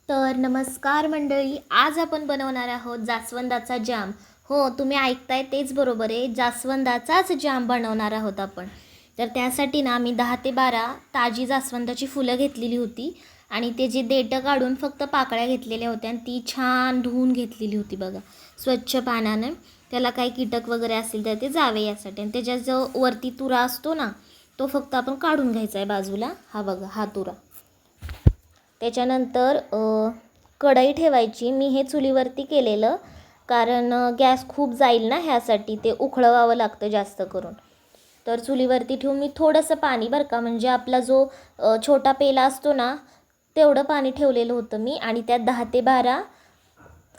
तर नमस्कार मंडळी, आज आपण बनवणार आहोत जास्वंदाचा जाम. हो, तुम्ही ऐकताय तेच बरोबर आहे, जास्वंदाचाच जाम बनवणार आहोत आपण. तर त्यासाठी ना मी 10 ते 12 ताजी जास्वंदाची फुलं घेतलेली होती आणि ते जे देठं काढून फक्त पाकळ्या घेतलेल्या होत्या आणि ती छान धुवून घेतलेली होती बघा, स्वच्छ पाण्याने. त्याला काही कीटक वगैरे असतील तर ते जावे यासाठी. आणि त्याच्या जो वरती तुरा असतो ना, तो फक्त आपण काढून घ्यायचा आहे बाजूला. हा बघा, हा तुरा. त्याच्यानंतर कढई ठेवायची. मी हे चुलीवरती केलेलं, कारण गॅस खूप जाईल ना ह्यासाठी, ते उकळवावं लागतं जास्त करून. तर चुलीवरती ठेवून मी थोडंसं पाणी, बरं का, म्हणजे आपला जो छोटा पेला असतो ना, तेवढं पाणी ठेवलेलं होतं मी. आणि त्यात 10 ते 12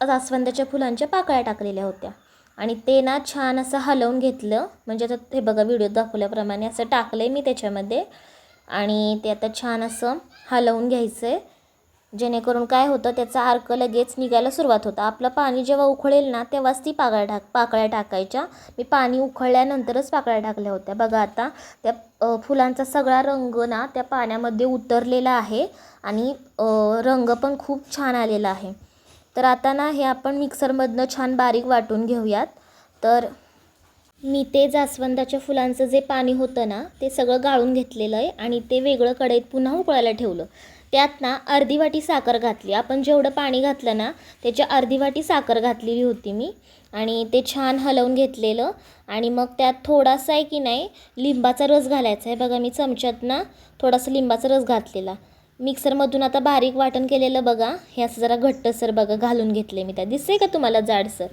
जास्वंदाच्या फुलांच्या पाकळ्या टाकलेल्या होत्या आणि ते ना छान असं हलवून घेतलं. म्हणजे आता हे बघा, व्हिडिओत दाखवल्याप्रमाणे असं टाकलं आहे मी त्याच्यामध्ये आणि ते आता छान असं हलवून घ्यायचं आहे, जेणेकरून काय होतं, त्याचा अर्क लगेच निघायला सुरुवात होतं. आपलं पाणी जेव्हा उकळेल ना, तेव्हाच ती पाकळ्या टाकायच्या. मी पाणी उकळल्यानंतरच पाकळ्या टाकल्या होत्या. बघा, आता त्या फुलांचा सगळा रंग ना त्या पाण्यामध्ये उतरलेला आहे आणि रंग पण खूप छान आलेला आहे. तर आता ना हे आपण मिक्सरमधनं छान बारीक वाटून घेऊयात. तर मी ते जास्वंदाच्या फुलांचं जे पाणी होतं ना, ते सगळं गाळून घेतलेलं आहे आणि ते वेगळं कढईत पुन्हा उकळायला ठेवलं. त्यात ना अर्धी वाटी साखर घातली. आपण जेवढं पाणी घातलं ना, त्याच्या अर्धी वाटी साखर घातलेली होती मी आणि ते छान हलवून घेतलेलं. आणि मग त्यात थोडासा आहे की नाही, लिंबाचा रस घालायचा आहे. बघा, मी चमच्यात ना थोडासा लिंबाचा रस घातलेला. मिक्सरमधून आता बारीक वाटण केलेलं बघा, हे असं जरा घट्टसर बघा घालून घेतले मी. त्या दिसते का तुम्हाला जाडसर?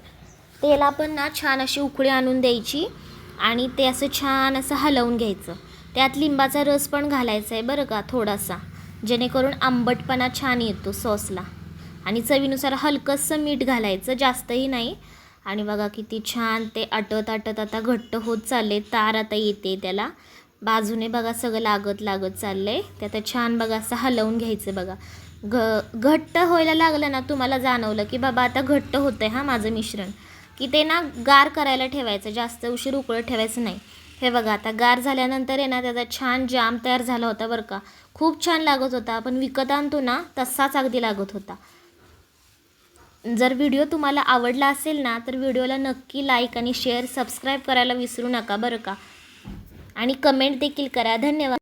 तेला पण ना छान अशी उकळी आणून द्यायची आणि ते असं छान असं हलवून घ्यायचं. त्यात लिंबाचा रस पण घालायचा आहे बरं का, थोडासा, जेणेकरून आंबटपणा छान येतो सॉसला. आणि चवीनुसार हलकंसं मीठ घालायचं, जास्तही नाही. आणि बघा किती छान ते आटत आटत आता घट्ट होत चालले. तार आता येते त्याला बाजूने बघा, सगळं लागत लागत चाललं आहे. ते आता छान बघा असं हलवून घ्यायचं. बघा, घट्ट व्हायला लागलं ना, तुम्हाला जाणवलं की बाबा आता घट्ट होतं आहे हा माझं मिश्रण, की ते ना गार करायला ठेवायचं, जास्त उशीर उकळत ठेवायचं नाही. हे बघा, आता गार झाल्यानंतर आहे ना त्याचा छान जाम तयार झाला होता बरं का. खूप छान लागत होता. आपण विकत आणतो ना, तसाच अगदी लागत होता. जर व्हिडिओ तुम्हाला आवडला असेल ना, तर व्हिडिओला नक्की लाईक आणि शेअर, सबस्क्राईब करायला विसरू नका बरं का. आणि कमेंट देखील करा. धन्यवाद.